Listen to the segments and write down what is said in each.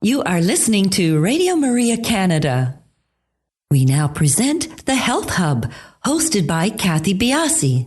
You are listening to Radio Maria Canada. We now present the Health Hub, hosted by Kathy Biasi.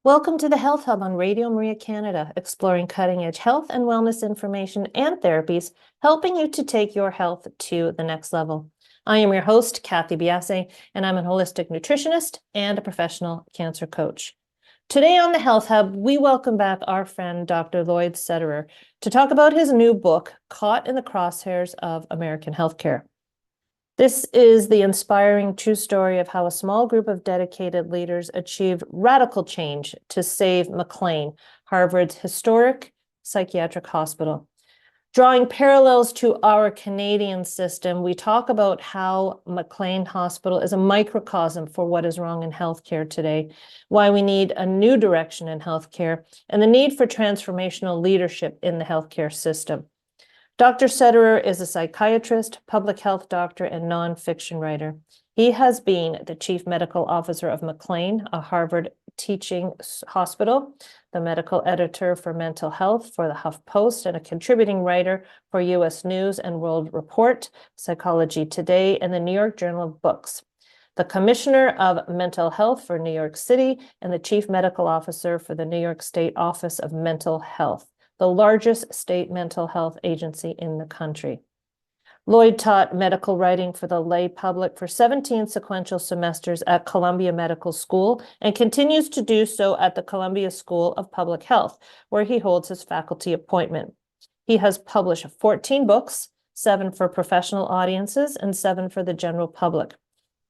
Welcome to the Health Hub on Radio Maria Canada, exploring cutting-edge health and wellness information and therapies, helping you to take your health to the next level. I am your host, Kathy Biasi, and I'm a holistic nutritionist and a professional cancer coach. Today on the Health Hub, we welcome back our friend, Dr. Lloyd Sederer, to talk about his new book, Caught in the Crosshairs of American Healthcare. This is the inspiring true story of how a small group of dedicated leaders achieved radical change to save McLean, Harvard's historic psychiatric hospital. Drawing parallels to our Canadian system, we talk about how McLean Hospital is a microcosm for what is wrong in healthcare today, why we need a new direction in healthcare, and the need for transformational leadership in the healthcare system. Dr. Sederer is a psychiatrist, public health doctor, and nonfiction writer. He has been the chief medical officer of McLean, a Harvard teaching hospital, the medical editor for mental health for the Huffpost, and a contributing writer for U.S. News and World Report, Psychology Today, and the New York Journal of Books. The commissioner of mental health for New York City, and the chief medical officer for the New York State Office of Mental Health, the largest state mental health agency in the country. Lloyd taught medical writing for the lay public for 17 sequential semesters at Columbia Medical School and continues to do so at the Columbia School of Public Health, where he holds his faculty appointment. He has published 14 books, 7 for professional audiences and 7 for the general public.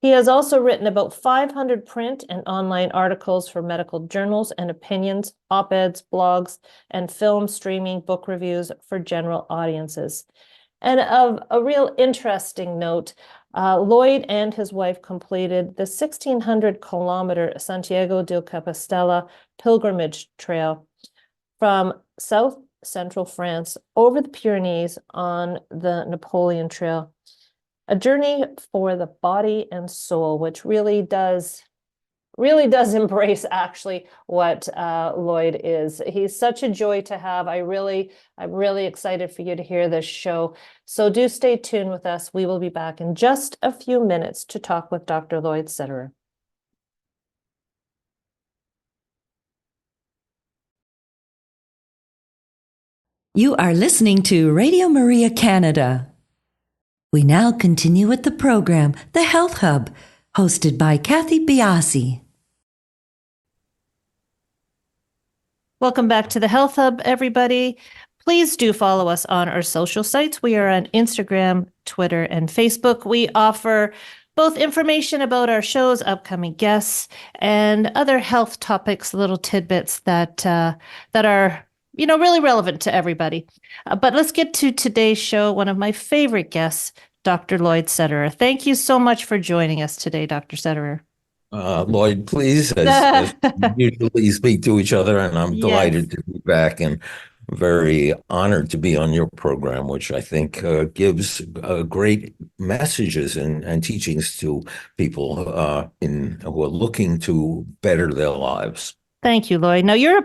He has also written about 500 print and online articles for medical journals and opinions, op-eds, blogs, and film streaming book reviews for general audiences. And of a real interesting note, Lloyd and his wife completed the 1,600-kilometer Santiago de Compostela pilgrimage trail from south central France over the Pyrenees on the Napoleon Trail. A journey for the body and soul, which really does embrace actually what Lloyd is. He's such a joy to have. I'm really excited for you to hear this show. So do stay tuned with us. We will be back in just a few minutes to talk with Dr. Lloyd Sederer. You are listening to Radio Maria Canada. We now continue with the program, The Health Hub, hosted by Kathy Biasi. Welcome back to the Health Hub, everybody. Please do follow us on our social sites. We are on Instagram, Twitter, and Facebook. We offer both information about our shows, upcoming guests, and other health topics, little tidbits that are really relevant to everybody. But let's get to today's show. One of my favorite guests, Dr. Lloyd Sederer. Thank you so much for joining us today, Dr. Sederer. Lloyd, please, as we usually speak to each other, and I'm delighted to be back and very honored to be on your program, which I think gives great messages and teachings to people who are looking to better their lives. Thank you, Lloyd. Now, you're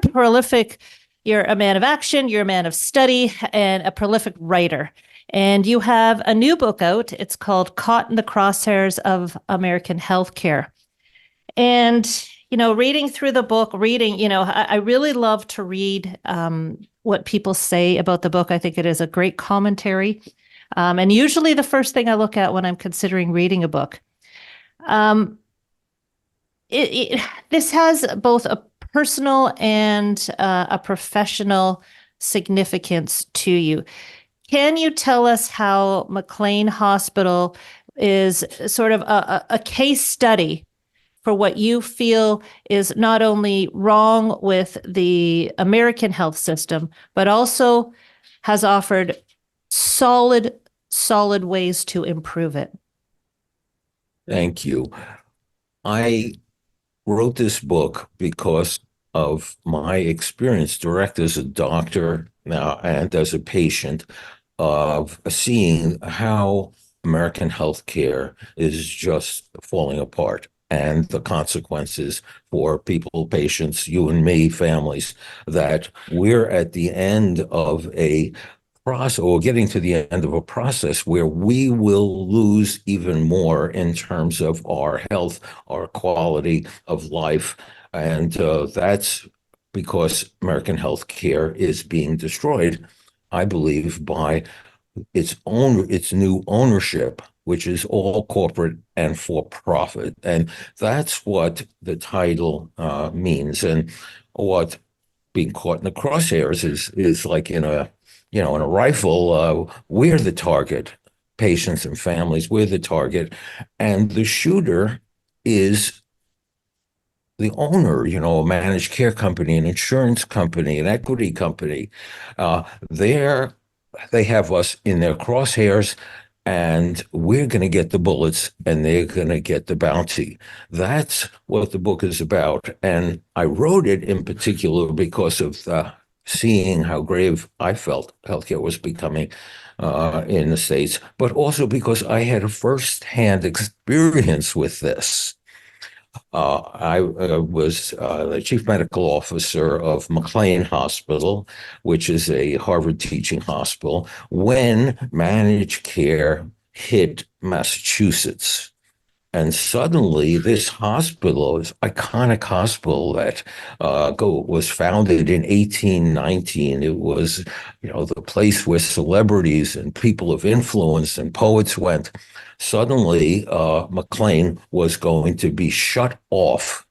a man of action, you're a man of study, and a prolific writer. And you have a new book out. It's called Caught in the Crosshairs of American Healthcare. And, reading through the book, I really love to read what people say about the book. I think it is a great commentary. And usually the first thing I look at when I'm considering reading a book. This has both a personal and a professional significance to you. Can you tell us how McLean Hospital is sort of a case study for what you feel is not only wrong with the American health system, but also has offered solid ways to improve it? Thank you. I wrote this book because of my experience direct as a doctor now and as a patient of seeing how American healthcare is just falling apart and the consequences for people, patients, you and me, families, that we're at the end of a process or getting to the end of a process where we will lose even more in terms of our health, our quality of life. And that's because American healthcare is being destroyed, I believe, by its new ownership, which is all corporate and for profit. And that's what the title means. And what being caught in the crosshairs is like in a rifle, we're the target, patients and families, we're the target. And the shooter is the owner, a managed care company, an insurance company, an equity company. They have us in their crosshairs, and we're going to get the bullets and they're going to get the bounty. That's what the book is about. And I wrote it in particular because of seeing how grave I felt healthcare was becoming in the States, but also because I had a firsthand experience with this. I was the chief medical officer of McLean Hospital, which is a Harvard teaching hospital, when managed care hit Massachusetts. And suddenly, this hospital, this iconic hospital that was founded in 1819, it was, the place where celebrities and people of influence and poets went. Suddenly, McLean was going to be shut off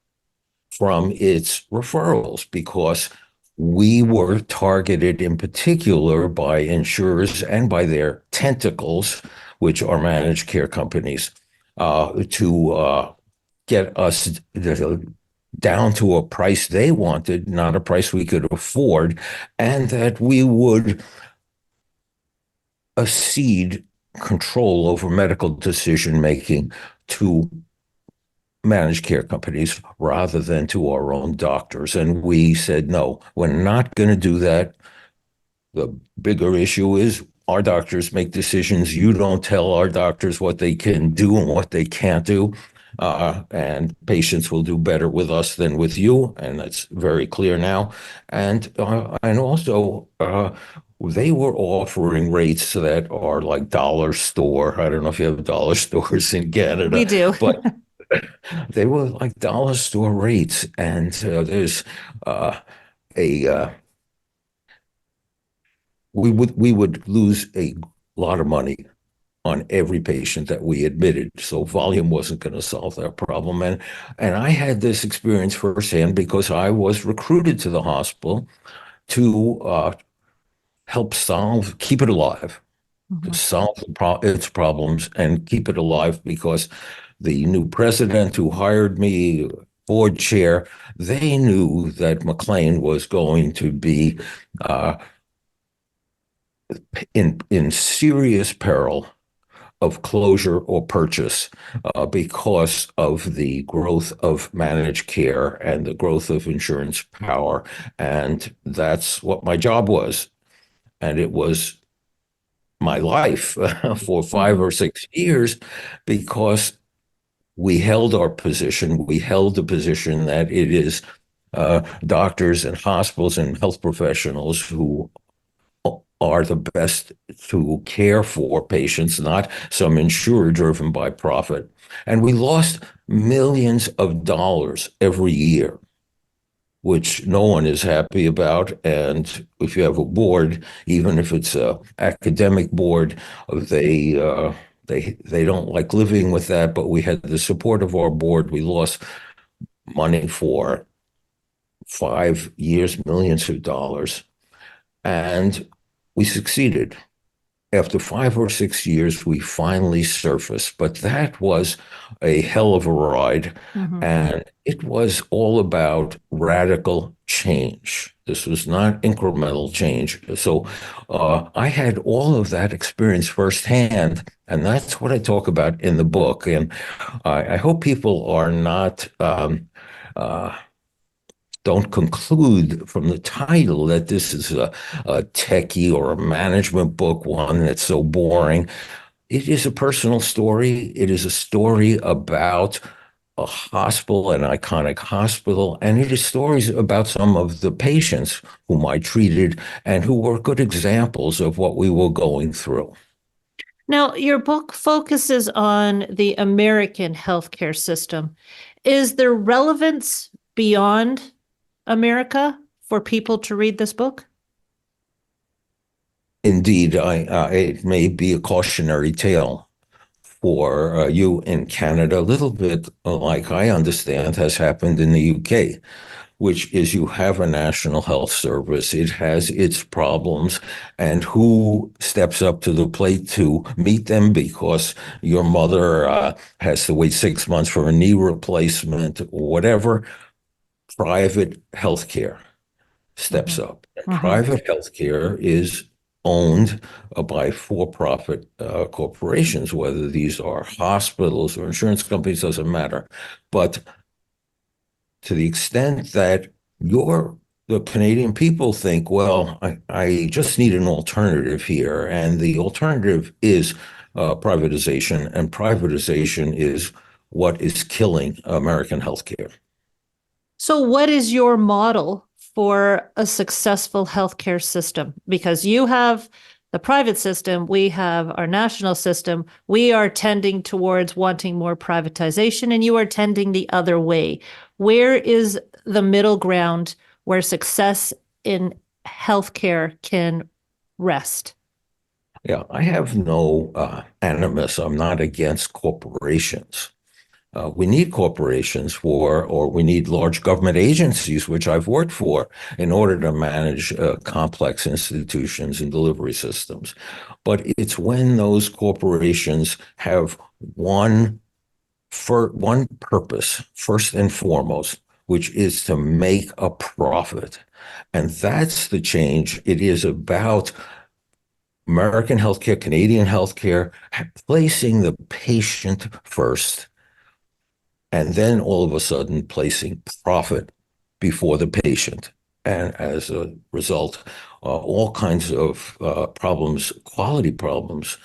from its referrals because we were targeted in particular by insurers and by their tentacles, which are managed care companies, to get us down to a price they wanted, not a price we could afford, and that we would cede control over medical decision making to managed care companies rather than to our own doctors. And we said, no, we're not going to do that. The bigger issue is our doctors make decisions. You don't tell our doctors what they can do and what they can't do. And patients will do better with us than with you. And that's very clear now. And also, they were offering rates that are like dollar store. I don't know if you have dollar stores in Canada. We do. But they were like dollar store rates. And there's we would lose a lot of money on every patient that we admitted. So volume wasn't going to solve that problem. And I had this experience firsthand because I was recruited to the hospital to help keep it alive, to solve its problems and keep it alive, because the new president who hired me, board chair, they knew that McLean was going to be in serious peril of closure or purchase because of the growth of managed care and the growth of insurance power. And that's what my job was. And it was my life for 5 or 6 years, because we held our position. We held the position that it is doctors and hospitals and health professionals who are the best to care for patients, not some insurer driven by profit. And we lost millions of dollars every year, which no one is happy about. And if you have a board, even if it's an academic board, they don't like living with that. But we had the support of our board. We lost money for 5 years, millions of dollars. And we succeeded. After 5 or 6 years, we finally surfaced, but that was a hell of a ride. Mhm. And it was all about radical change. This was not incremental change. So I had all of that experience firsthand, and that's what I talk about in the book. And I hope people are not uh, don't conclude from the title that this is a techie or a management book, one that's so boring. It is a personal story. It is a story about a hospital, an iconic hospital, and it is stories about some of the patients whom I treated and who were good examples of what we were going through. Now, your book focuses on the American healthcare system. Is there relevance beyond America for people to read this book? Indeed, it may be a cautionary tale for you in Canada, a little bit like I understand has happened in the UK, which is you have a national health service. It has its problems, and who steps up to the plate to meet them because your mother has to wait 6 months for a knee replacement or whatever? Private healthcare steps Mhm. up. And Mhm. private healthcare is owned by for-profit corporations, whether these are hospitals or insurance companies, doesn't matter. But to the extent that the Canadian people think, well, I just need an alternative here, and the alternative is privatization, and privatization is what is killing American healthcare. So, what is your model for a successful healthcare system? Because you have the private system, we have our national system. We are tending towards wanting more privatization, and you are tending the other way. Where is the middle ground where success in healthcare can rest? Yeah, I have no animus. I'm not against corporations. We need corporations or we need large government agencies, which I've worked for, in order to manage complex institutions and delivery systems. But it's when those corporations have one purpose, first and foremost, which is to make a profit. And that's the change. It is about American healthcare, Canadian healthcare, placing the patient first, and then all of a sudden placing profit before the patient. And as a result, all kinds of problems, quality problems,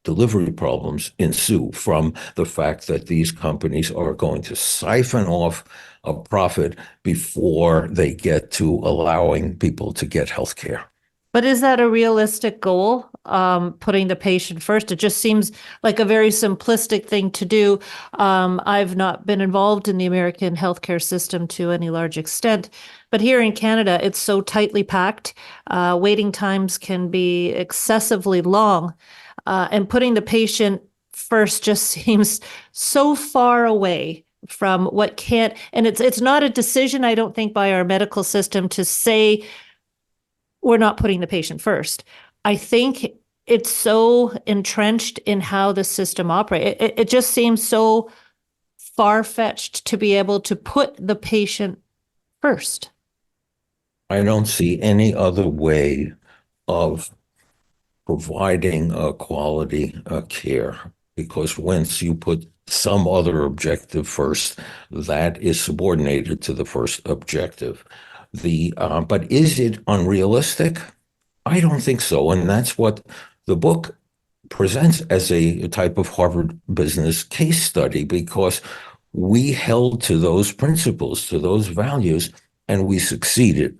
delivery problems ensue from the fact that these companies are going to siphon off a profit before they get to allowing people to get health care. But is that a realistic goal? Putting the patient first? It just seems like a very simplistic thing to do. I've not been involved in the American healthcare system to any large extent, but here in Canada, it's so tightly packed. Waiting times can be excessively long, and putting the patient first just seems so far away from what can't. And it's not a decision, I don't think, by our medical system to say we're not putting the patient first. I think it's so entrenched in how the system operates. It just seems so far-fetched to be able to put the patient first. I don't see any other way of providing quality care, because once you put some other objective first, that is subordinated to the first objective. But is it unrealistic? I don't think so, and that's what the book presents as a type of Harvard Business case study, because we held to those principles, to those values, and we succeeded.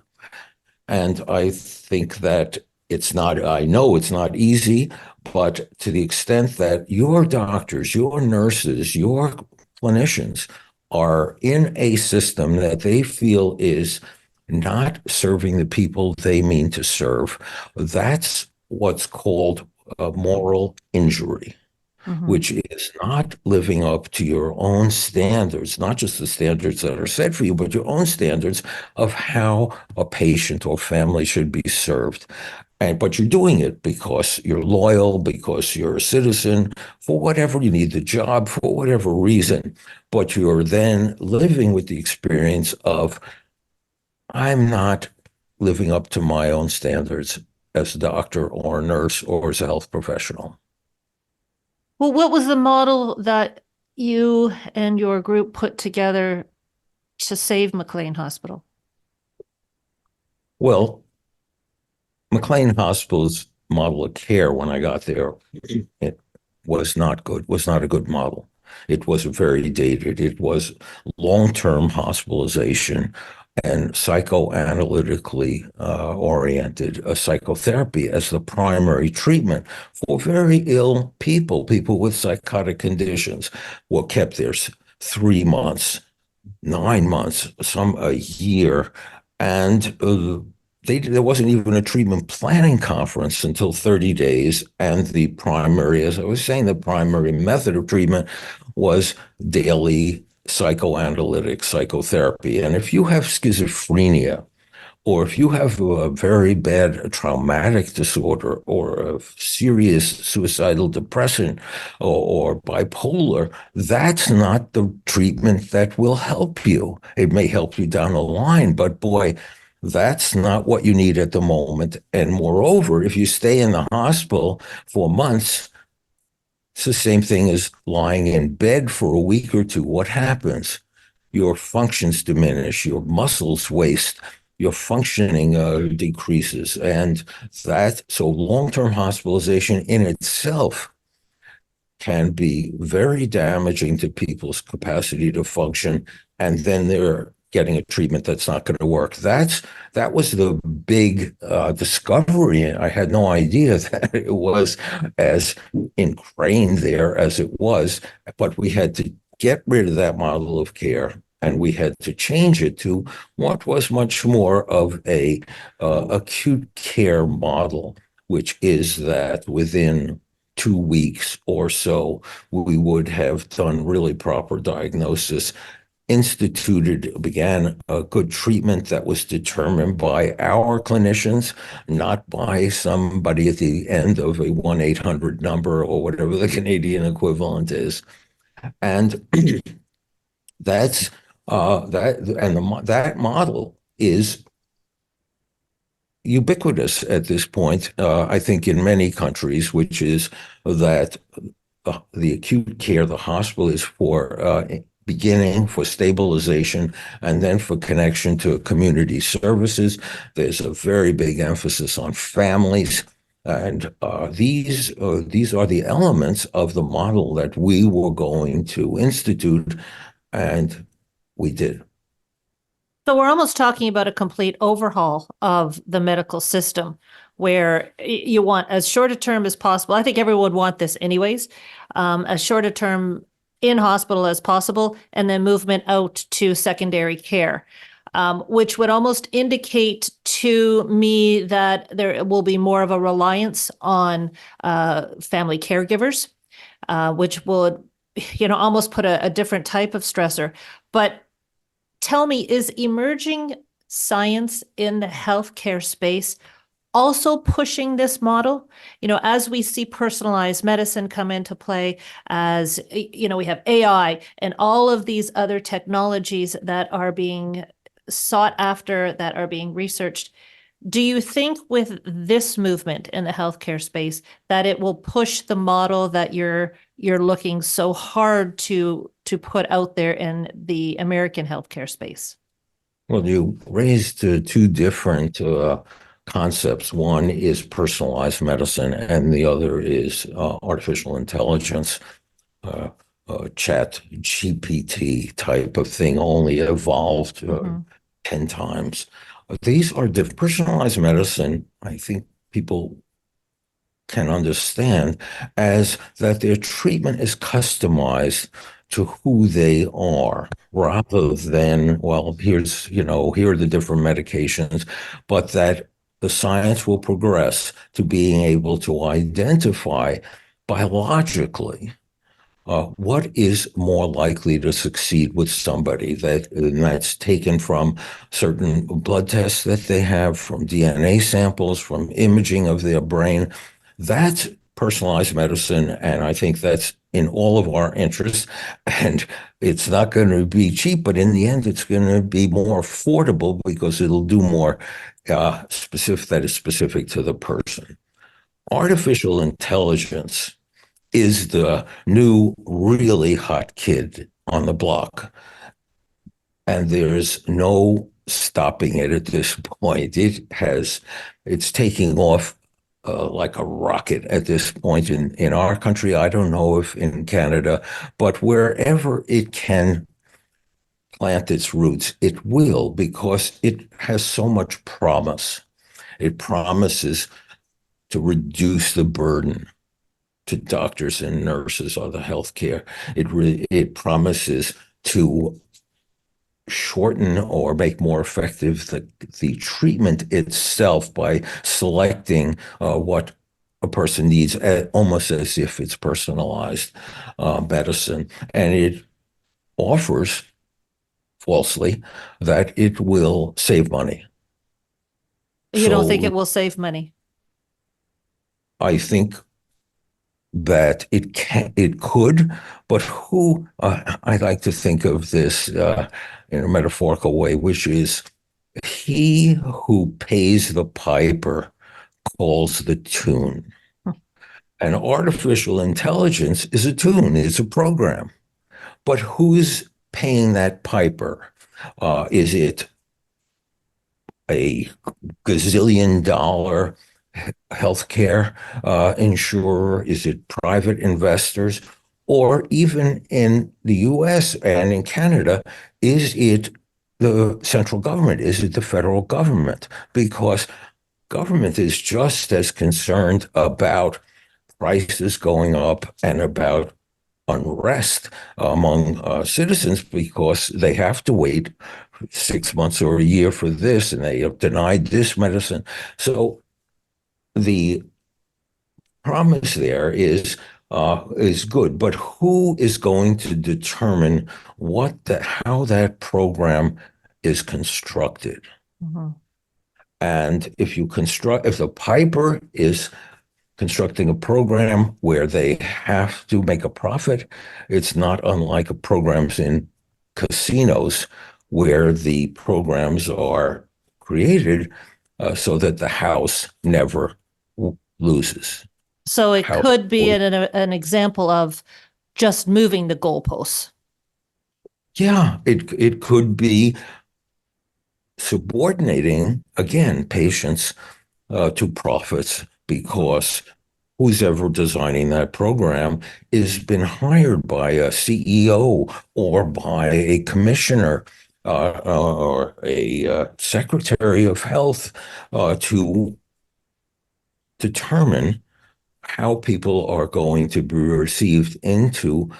And I think that I know it's not easy, but to the extent that your doctors, your nurses, your clinicians are in a system that they feel is not serving the people they mean to serve, that's what's called a moral injury. which is not living up to your own standards, not just the standards that are set for you, but your own standards of how a patient or family should be served. But you're doing it because you're loyal, because you're a citizen, for whatever you need the job, for whatever reason. But you're then living with the experience of, I'm not living up to my own standards as a doctor or a nurse or as a health professional. Well, what was the model that you and your group put together to save McLean Hospital? Well, McLean Hospital's model of care, when I got there, it was not good, was not a good model. It was very dated. It was long-term hospitalization and psychoanalytically oriented psychotherapy as the primary treatment for very ill people, people with psychotic conditions, were kept there 3 months, 9 months, some a year, and there wasn't even a treatment planning conference until 30 days. And the primary, as I was saying, the primary method of treatment was daily psychoanalytic psychotherapy. And if you have schizophrenia, or if you have a very bad traumatic disorder or a serious suicidal depression or bipolar, that's not the treatment that will help you. It may help you down the line, but boy, that's not what you need at the moment. And moreover, if you stay in the hospital for months, it's the same thing as lying in bed for a week or two. What happens? Your functions diminish, your muscles waste, your functioning decreases. And so long-term hospitalization in itself can be very damaging to people's capacity to function. And then they're getting a treatment that's not going to work. That was the big discovery. I had no idea that it was as ingrained there as it was, but we had to get rid of that model of care, and we had to change it to what was much more of a acute care model, which is that within 2 weeks or so, we would have done really proper diagnosis, began a good treatment that was determined by our clinicians, not by somebody at the end of a 1-800 number or whatever the Canadian equivalent is. And that model is ubiquitous at this point, I think, in many countries, which is that the acute care, the hospital, is for beginning, for stabilization, and then for connection to community services. There's a very big emphasis on families. And these are the elements of the model that we were going to institute, and we did. So we're almost talking about a complete overhaul of the medical system, where you want as short a term as possible. I think everyone would want this anyways, as short a term in hospital as possible, and then movement out to secondary care, which would almost indicate to me that there will be more of a reliance on family caregivers, which would, almost put a different type of stressor. But tell me, is emerging science in the healthcare space also pushing this model? As we see personalized medicine come into play, as we have AI and all of these other technologies that are being sought after, that are being researched. Do you think with this movement in the healthcare space that it will push the model that you're looking so hard to put out there in the American healthcare space? Well, you raised two different concepts. One is personalized medicine, and the other is artificial intelligence, chat GPT type of thing, only evolved 10 times. These are personalized medicine. I think people can understand as that their treatment is customized to who they are, rather than, well, here are the different medications, but that the science will progress to being able to identify biologically, what is more likely to succeed with somebody that's taken from certain blood tests that they have, from DNA samples, from imaging of their brain? That's personalized medicine, and I think that's in all of our interests. And it's not going to be cheap, but in the end, it's going to be more affordable because it'll do more specific that is specific to the person. Artificial intelligence is the new really hot kid on the block. And there's no stopping it at this point. It's taking off like a rocket at this point in our country. I don't know if in Canada, but wherever it can plant its roots, it will, because it has so much promise. It promises to reduce the burden to doctors and nurses or the healthcare. It promises to shorten or make more effective the treatment itself by selecting what a person needs, almost as if it's personalized medicine. And it offers falsely that it will save money. You don't think it will save money? I think that it could, but I like to think of this in a metaphorical way, which is he who pays the piper calls the tune. And artificial intelligence is a tune, it's a program. But who's paying that piper? Is it a gazillion-dollar healthcare insurer? Is it private investors? Or even in the US and in Canada, is it the central government? Is it the federal government? Because government is just as concerned about prices going up and about unrest among citizens, because they have to wait 6 months or a year for this, and they have denied this medicine. So the promise there is good, but who is going to determine how that program is constructed? Mm-hmm. And if the piper is constructing a program where they have to make a profit, it's not unlike programs in casinos where the programs are created so that the house never loses. So it could be an example of just moving the goalposts. Yeah, it could be subordinating, again, patients to profits, because who's ever designing that program has been hired by a CEO or by a commissioner or a secretary of health to determine how people are going to be received into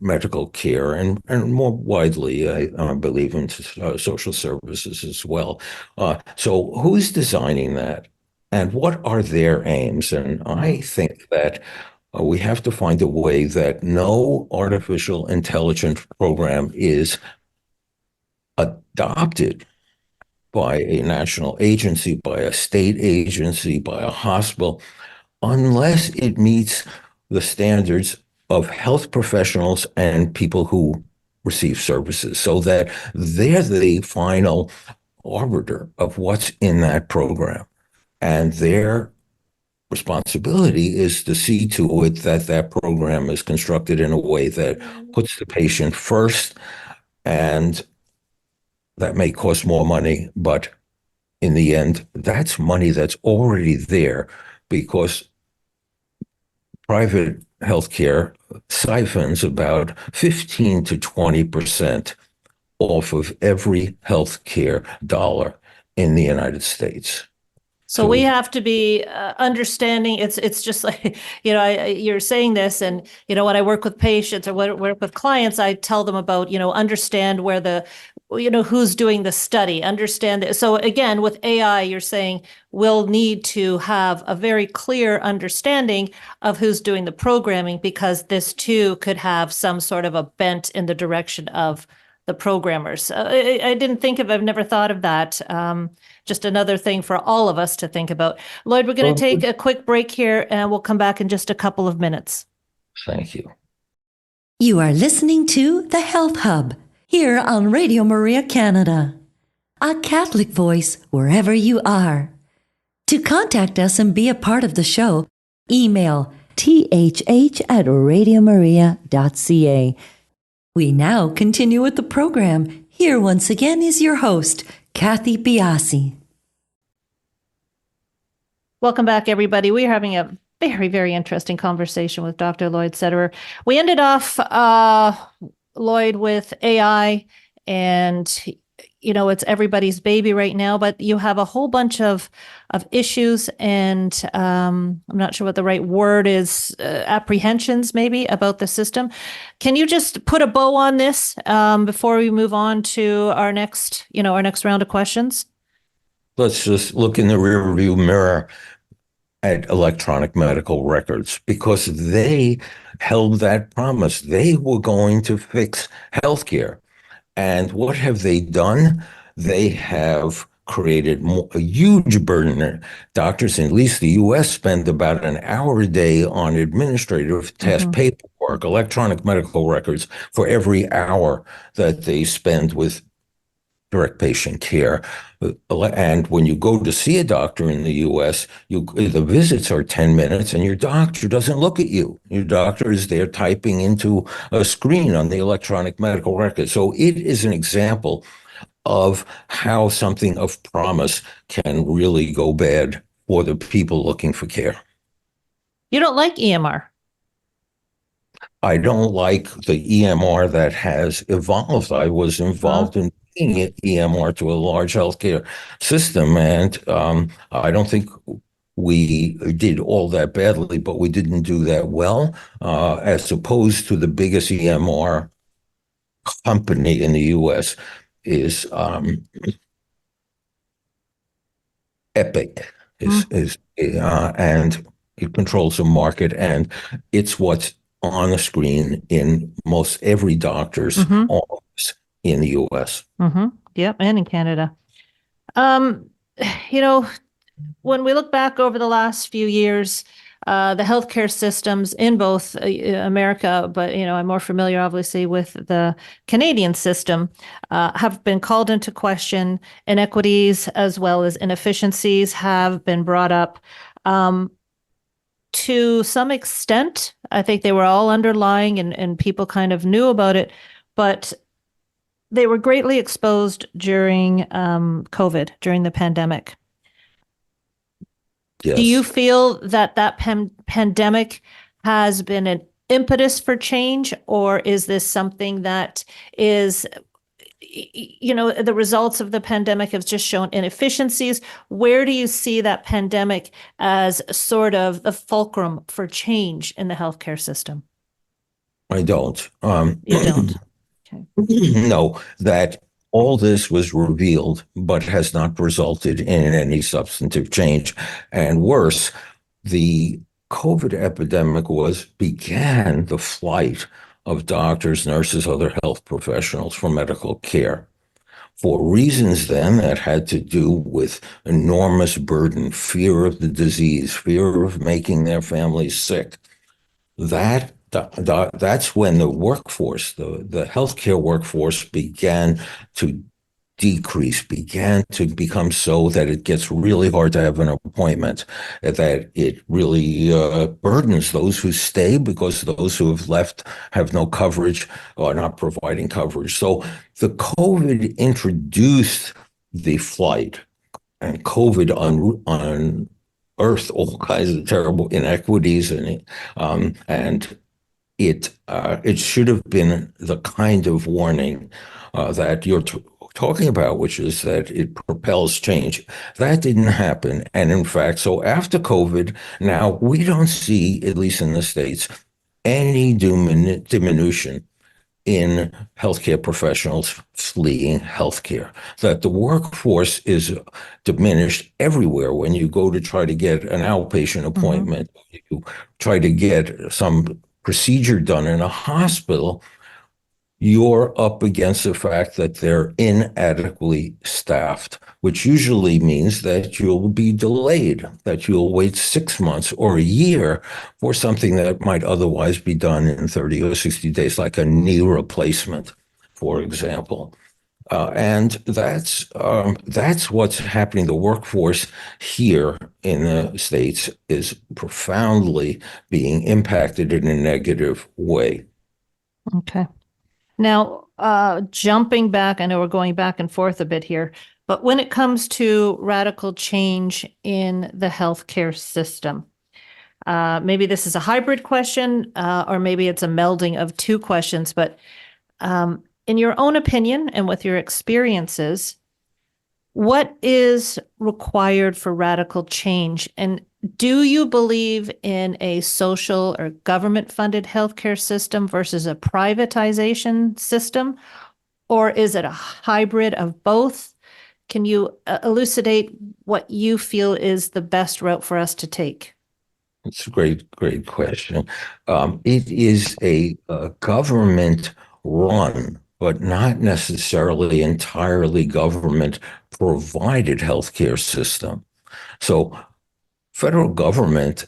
medical care and more widely, I believe, into social services as well. So who's designing that? And what are their aims? And I think that we have to find a way that no artificial intelligence program is adopted by a national agency, by a state agency, by a hospital, unless it meets the standards of health professionals and people who receive services, so that they're the final arbiter of what's in that program. And their responsibility is to see to it that that program is constructed in a way that puts the patient first. And that may cost more money, but in the end, that's money that's already there, because private healthcare siphons about 15 to 20% off of every healthcare dollar in the United States. So we have to be understanding. It's just like, you're saying this, and, when I work with patients or work with clients, I tell them about, understand where who's doing the study, understand that. So again, with AI, you're saying we'll need to have a very clear understanding of who's doing the programming, because this too could have some sort of a bent in the direction of the programmers. I didn't think of, I've never thought of that. Just another thing for all of us to think about. Lloyd, we're going to take a quick break here and we'll come back in just a couple of minutes. Thank you. You are listening to The Health Hub here on Radio Maria Canada, a Catholic voice wherever you are. To contact us and be a part of the show, email thh@radiomaria.ca. We now continue with the program. Here once again is your host, Kathy Biasi. Welcome back, everybody. We're having a very, very interesting conversation with Dr. Lloyd Sederer. We ended off, Lloyd, with AI, and it's everybody's baby right now, but you have a whole bunch of issues and I'm not sure what the right word is, apprehensions maybe about the system. Can you just put a bow on this before we move on to our next round of questions? Let's just look in the rearview mirror at electronic medical records, because they held that promise. They were going to fix healthcare. And what have they done? They have created a huge burden. Doctors in at least the U.S. spend about an hour a day on administrative task paperwork, electronic medical records, for every hour that they spend with direct patient care. And when you go to see a doctor in the U.S., the visits are 10 minutes and your doctor doesn't look at you. Your doctor is there typing into a screen on the electronic medical record. So it is an example of how something of promise can really go bad for the people looking for care. You don't like EMR? I don't like the EMR that has evolved. I was involved in EMR to a large healthcare system, and I don't think we did all that badly, but we didn't do that well, as opposed to the biggest EMR company in the U.S. is Epic, and it controls the market, and it's what's on the screen in most every doctor's office in the U.S. Yep, and in Canada. When we look back over the last few years, the healthcare systems in both America, but I'm more familiar, obviously, with the Canadian system, have been called into question. Inequities as well as inefficiencies have been brought up. To some extent, I think they were all underlying and people kind of knew about it, but they were greatly exposed during COVID, during the pandemic. Yes. Do you feel that pandemic has been an impetus for change, or is this something that is, the results of the pandemic have just shown inefficiencies? Where do you see that pandemic as sort of the fulcrum for change in the healthcare system? I don't. You don't? Okay. No, that all this was revealed, but has not resulted in any substantive change. And worse, the COVID epidemic began the flight of doctors, nurses, other health professionals from medical care, for reasons then that had to do with enormous burden, fear of the disease, fear of making their families sick. That's when the workforce, the healthcare workforce, began to decrease, began to become so that it gets really hard to have an appointment, that it really burdens those who stay, because those who have left have no coverage or are not providing coverage. So the COVID introduced the flight, and COVID unearthed all kinds of terrible inequities, and it should have been the kind of warning that you're talking about, which is that it propels change. That didn't happen. And in fact, so after COVID, now we don't see, at least in the States, any diminution in healthcare professionals fleeing healthcare, that the workforce is diminished everywhere. When you go to try to get an outpatient appointment, you try to get some procedure done in a hospital, you're up against the fact that they're inadequately staffed, which usually means that you'll be delayed, that you'll wait 6 months or a year for something that might otherwise be done in 30 or 60 days, like a knee replacement, for example. And that's what's happening. The workforce here in the States is profoundly being impacted in a negative way. Okay. Now, jumping back, I know we're going back and forth a bit here, but when it comes to radical change in the healthcare system, maybe this is a hybrid question, or maybe it's a melding of two questions, but in your own opinion and with your experiences, what is required for radical change? And do you believe in a social or government-funded healthcare system versus a privatization system? Or is it a hybrid of both? Can you elucidate what you feel is the best route for us to take? It's a great question. It is a government run, but not necessarily entirely government provided healthcare system. So federal government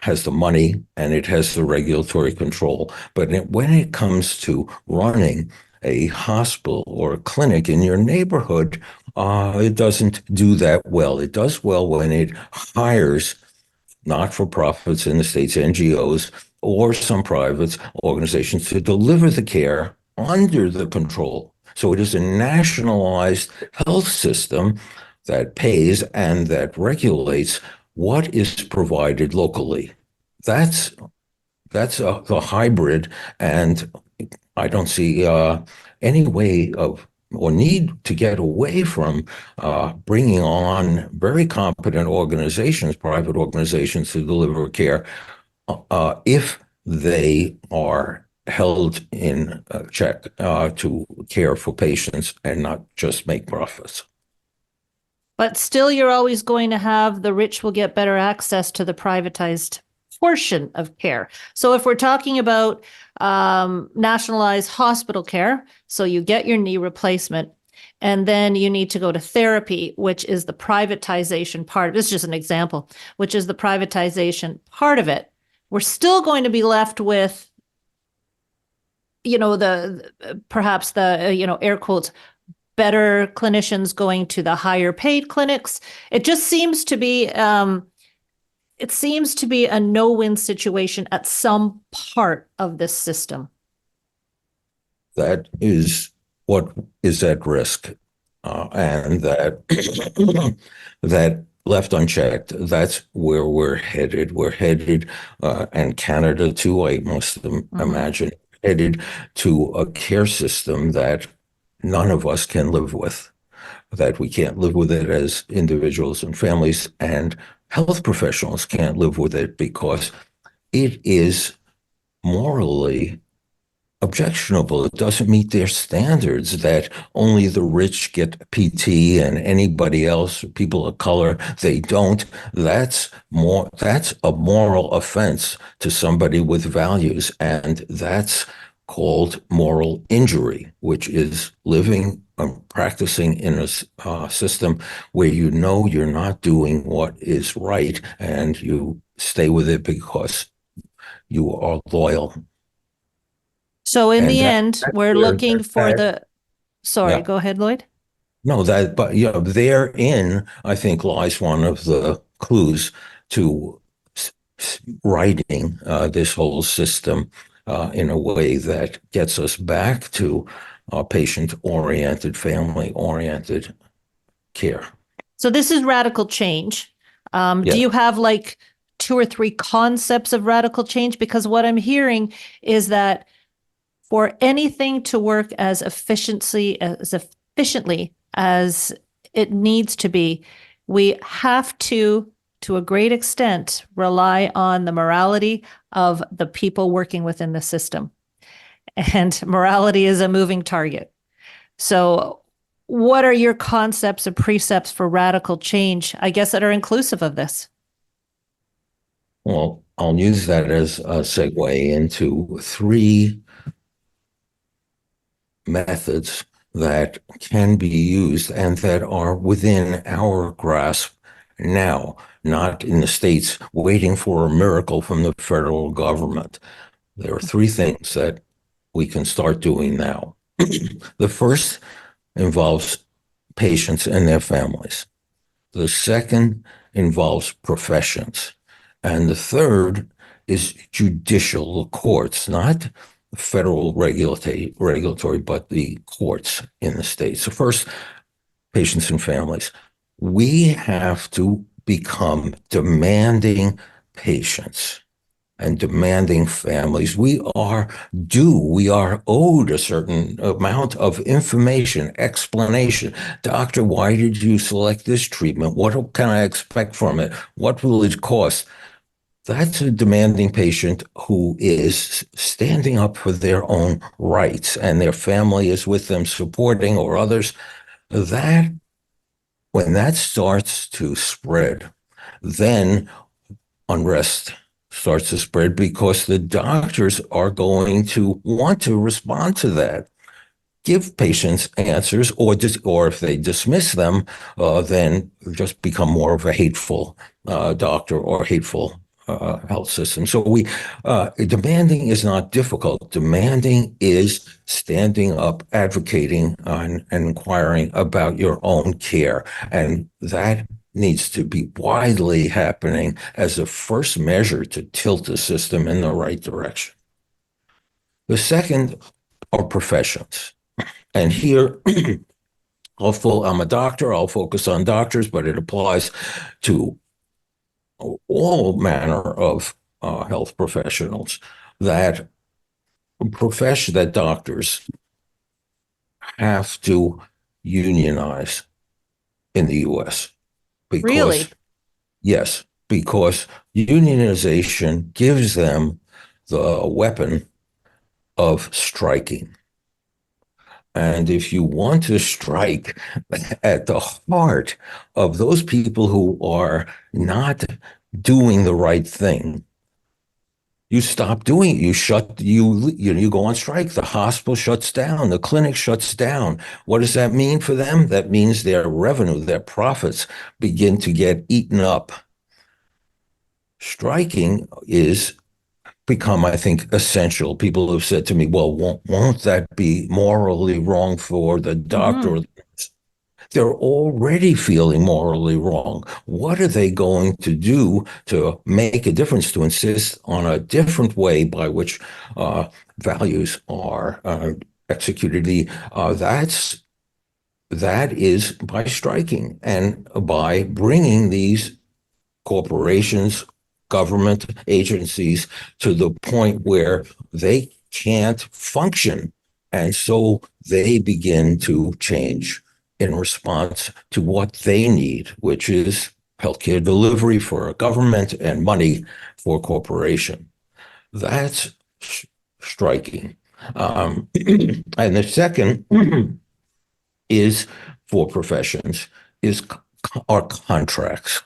has the money and it has the regulatory control. But when it comes to running a hospital or a clinic in your neighborhood, it doesn't do that well. It does well when it hires not-for-profits in the states, NGOs, or some private organizations to deliver the care under the control. So it is a nationalized health system that pays and that regulates what is provided locally. That's the hybrid, and I don't see any way of or need to get away from bringing on very competent organizations, private organizations, to deliver care if they are held in check to care for patients and not just make profits. But still, you're always going to have the rich will get better access to the privatized portion of care. So if we're talking about nationalized hospital care, so you get your knee replacement, and then you need to go to therapy, which is the privatization part. This is just an example, which is the privatization part of it. We're still going to be left with, perhaps the air quotes, better clinicians going to the higher paid clinics. It just seems to be a no-win situation at some part of this system. That is what is at risk, and that left unchecked, that's where we're headed. We're headed, and Canada too, I must imagine, headed to a care system that none of us can live with, that we can't live with it as individuals and families, and health professionals can't live with it because it is morally objectionable. It doesn't meet their standards, that only the rich get PT and anybody else, people of color, they don't. That's a moral offense to somebody with values, and that's called moral injury, which is living and practicing in a system where you know you're not doing what is right and you stay with it because you are loyal. So in the end, we're looking for the, sorry, go ahead, Lloyd. No, but therein, I think, lies one of the clues to writing this whole system in a way that gets us back to patient-oriented, family-oriented care. So this is radical change. Do you have like 2 or 3 concepts of radical change? Because what I'm hearing is that for anything to work as efficiently as it needs to be, we have to a great extent, rely on the morality of the people working within the system. and morality is a moving target. So what are your concepts or precepts for radical change, I guess, that are inclusive of this? Well, I'll use that as a segue into three methods that can be used and that are within our grasp now, not in the states waiting for a miracle from the federal government. There are three things that we can start doing now. The first involves patients and their families. The second involves professions. And the third is judicial courts, not federal regulatory, but the courts in the states. So first, patients and families. We have to become demanding patients and demanding families. We are owed a certain amount of information, explanation. Doctor, why did you select this treatment? What can I expect from it? What will it cost? That's a demanding patient who is standing up for their own rights, and their family is with them supporting, or others. That, when that starts to spread, then unrest starts to spread because the doctors are going to want to respond to that, give patients answers, or if they dismiss them, then just become more of a hateful doctor or hateful health system. So demanding is not difficult. Demanding is standing up, advocating, and inquiring about your own care, and that needs to be widely happening as a first measure to tilt the system in the right direction. The second are professions. And here, I'm a doctor, I'll focus on doctors, but it applies to all manner of health professionals, that doctors have to unionize in the U.S. Because, really? Yes, because unionization gives them the weapon of striking. And if you want to strike at the heart of those people who are not doing the right thing, you stop doing it. You go on strike. The hospital shuts down. The clinic shuts down. What does that mean for them? That means their revenue, their profits begin to get eaten up. Striking is become, I think, essential. People have said to me, well, won't that be morally wrong for the doctor? Mm-hmm. They're already feeling morally wrong. What are they going to do to make a difference, to insist on a different way by which values are executed? That is by striking and by bringing these corporations, government agencies to the point where they can't function. And so they begin to change in response to what they need, which is healthcare delivery for a government and money for a corporation. That's striking. And the second is for professions are contracts.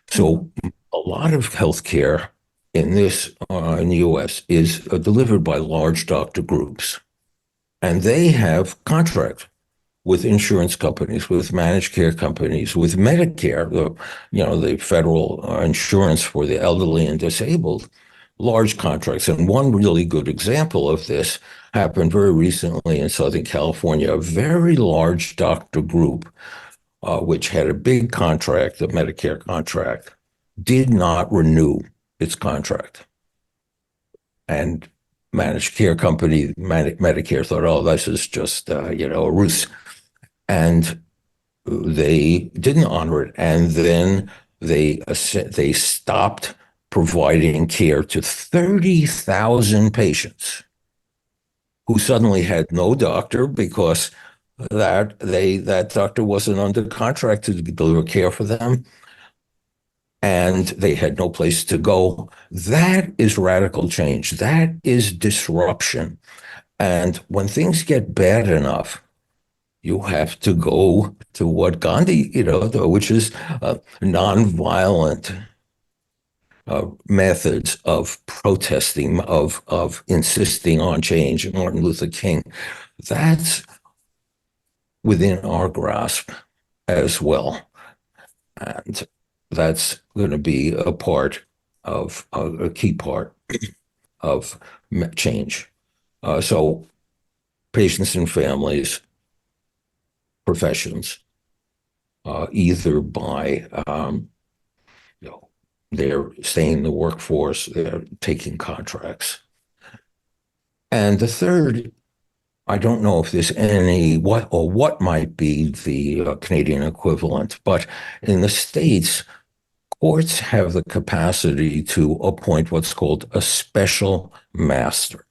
So a lot of healthcare in the U.S. is delivered by large doctor groups, and they have contracts with insurance companies, with managed care companies, with Medicare, the federal insurance for the elderly and disabled, large contracts. And one really good example of this happened very recently in Southern California. A very large doctor group, which had a big contract, the Medicare contract, did not renew its contract. And managed care company, Medicare, thought, oh, this is just, a ruse. And they didn't honor it. And then they stopped providing care to 30,000 patients who suddenly had no doctor because that doctor wasn't under contract to deliver care for them, and they had no place to go. That is radical change. That is disruption. And when things get bad enough, you have to go to what Gandhi, which is nonviolent methods of protesting, of insisting on change. Martin Luther King, that's within our grasp as well. And that's going to be a key part of change. So patients and families, professions, either by they're staying in the workforce, they're taking contracts. And the third, I don't know if there's what might be the Canadian equivalent, but in the States, courts have the capacity to appoint what's called a special master.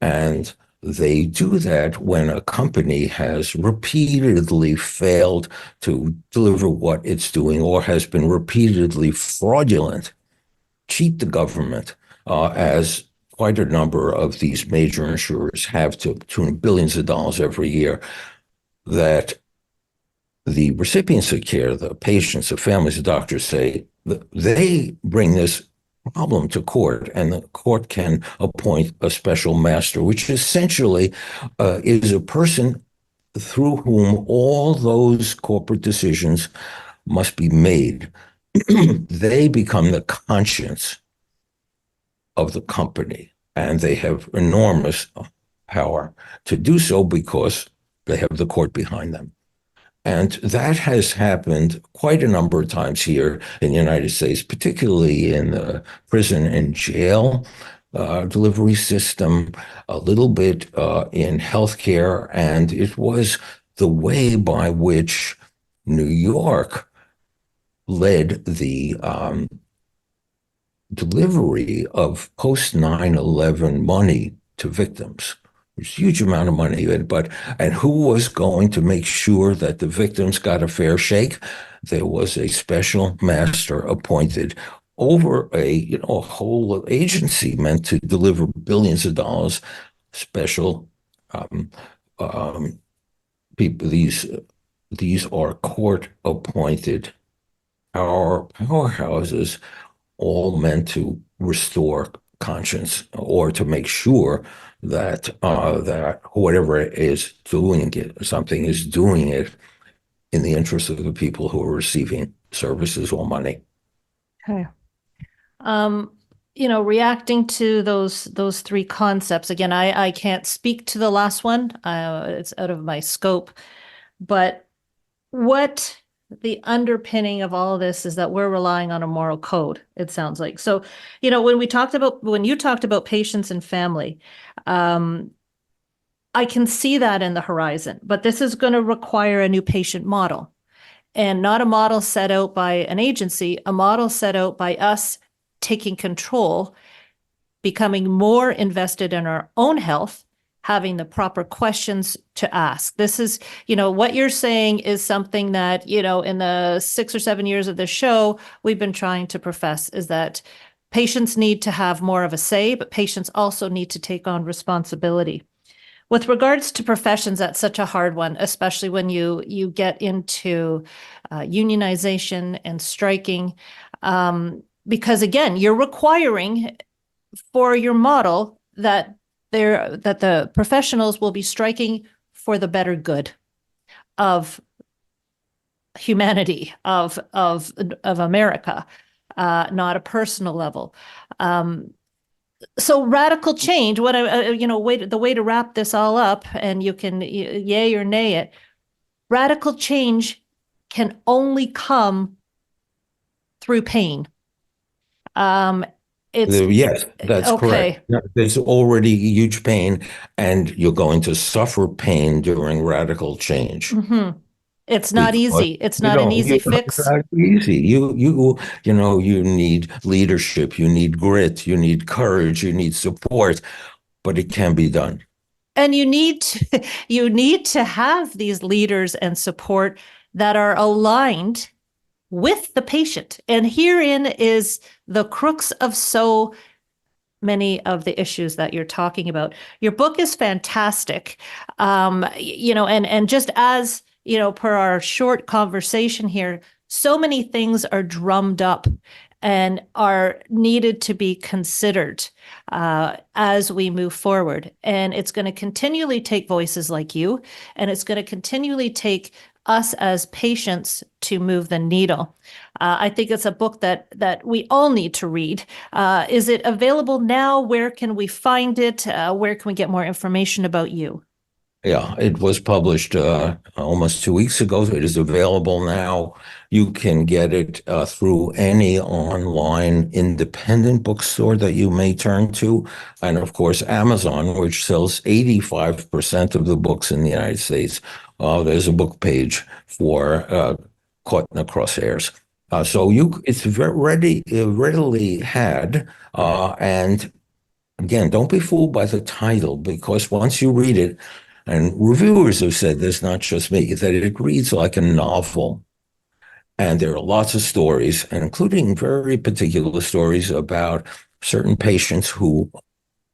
And they do that when a company has repeatedly failed to deliver what it's doing or has been repeatedly fraudulent, cheat the government, as quite a number of these major insurers have to tune of billions of dollars every year, that the recipients of care, the patients, the families, the doctors say they bring this problem to court, and the court can appoint a special master, which essentially is a person through whom all those corporate decisions must be made. They become the conscience of the company, and they have enormous power to do so because they have the court behind them. And that has happened quite a number of times here in the United States, particularly in the prison and jail delivery system, a little bit in healthcare. And it was the way by which New York led the delivery of post 9/11 money to victims. There's a huge amount of money, and who was going to make sure that the victims got a fair shake? There was a special master appointed over a whole agency meant to deliver billions of dollars. Special people. These are court appointed powerhouses, all meant to restore conscience or to make sure that that whatever is doing something is doing it in the interest of the people who are receiving services or money. Okay. Reacting to those three concepts, again, I can't speak to the last one. It's out of my scope. But what the underpinning of all of this is that we're relying on a moral code, it sounds like. So, when you talked about patients and family, I can see that in the horizon, but this is going to require a new patient model, and not a model set out by an agency, a model set out by us taking control, becoming more invested in our own health, having the proper questions to ask. This is, what you're saying is something that, in the 6 or 7 years of this show, we've been trying to profess, is that patients need to have more of a say, but patients also need to take on responsibility. With regards to professions, that's such a hard one, especially when you get into unionization and striking, because again, you're requiring for your model that the professionals will be striking for the better good of humanity, of America, not a personal level. So radical change, the way to wrap this all up, and you can yay or nay it, radical change can only come through pain. Yes, that's okay. correct. There's already huge pain, and you're going to suffer pain during radical change. Mm-hmm. It's not easy. It's not an easy fix. It's not easy. You need leadership, you need grit, you need courage, you need support, but it can be done. And you need to have these leaders and support that are aligned with the patient. And herein is the crux of so many of the issues that you're talking about. Your book is fantastic. And just as, per our short conversation here, so many things are drummed up and are needed to be considered as we move forward. And it's going to continually take voices like you, and it's going to continually take us as patients to move the needle. I think it's a book that we all need to read. Is it available now? Where can we find it? Where can we get more information about you? Yeah, it was published almost 2 weeks ago. It is available now. You can get it through any online independent bookstore that you may turn to. And of course, Amazon, which sells 85% of the books in the United States. There's a book page for Caught in the Crosshairs. It's readily had. And again, don't be fooled by the title, because once you read it, and reviewers have said this, not just me, that it reads like a novel. And there are lots of stories, and including very particular stories about certain patients who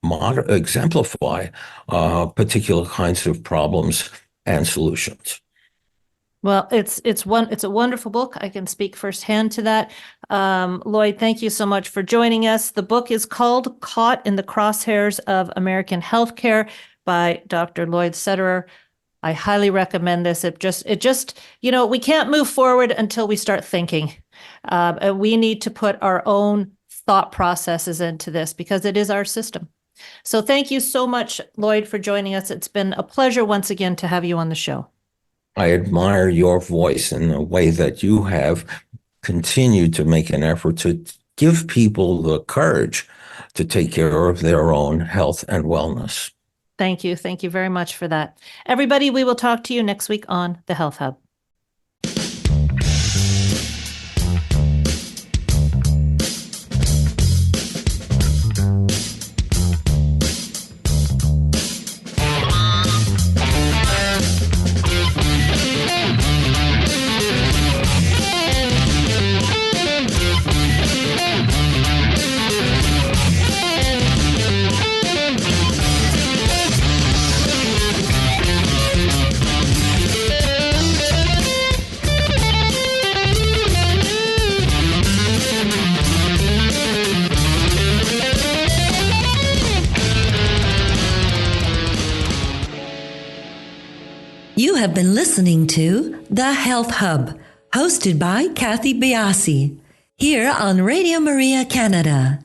exemplify particular kinds of problems and solutions. Well, it's a wonderful book. I can speak firsthand to that. Lloyd, thank you so much for joining us. The book is called Caught in the Crosshairs of American Healthcare by Dr. Lloyd Sederer. I highly recommend this. It just, we can't move forward until we start thinking. And we need to put our own thought processes into this because it is our system. So thank you so much, Lloyd, for joining us. It's been a pleasure once again to have you on the show. I admire your voice and the way that you have continued to make an effort to give people the courage to take care of their own health and wellness. Thank you. Thank you very much for that. Everybody, we will talk to you next week on the Health Hub. You have been listening to The Health Hub, hosted by Kathy Biasi, here on Radio Maria Canada.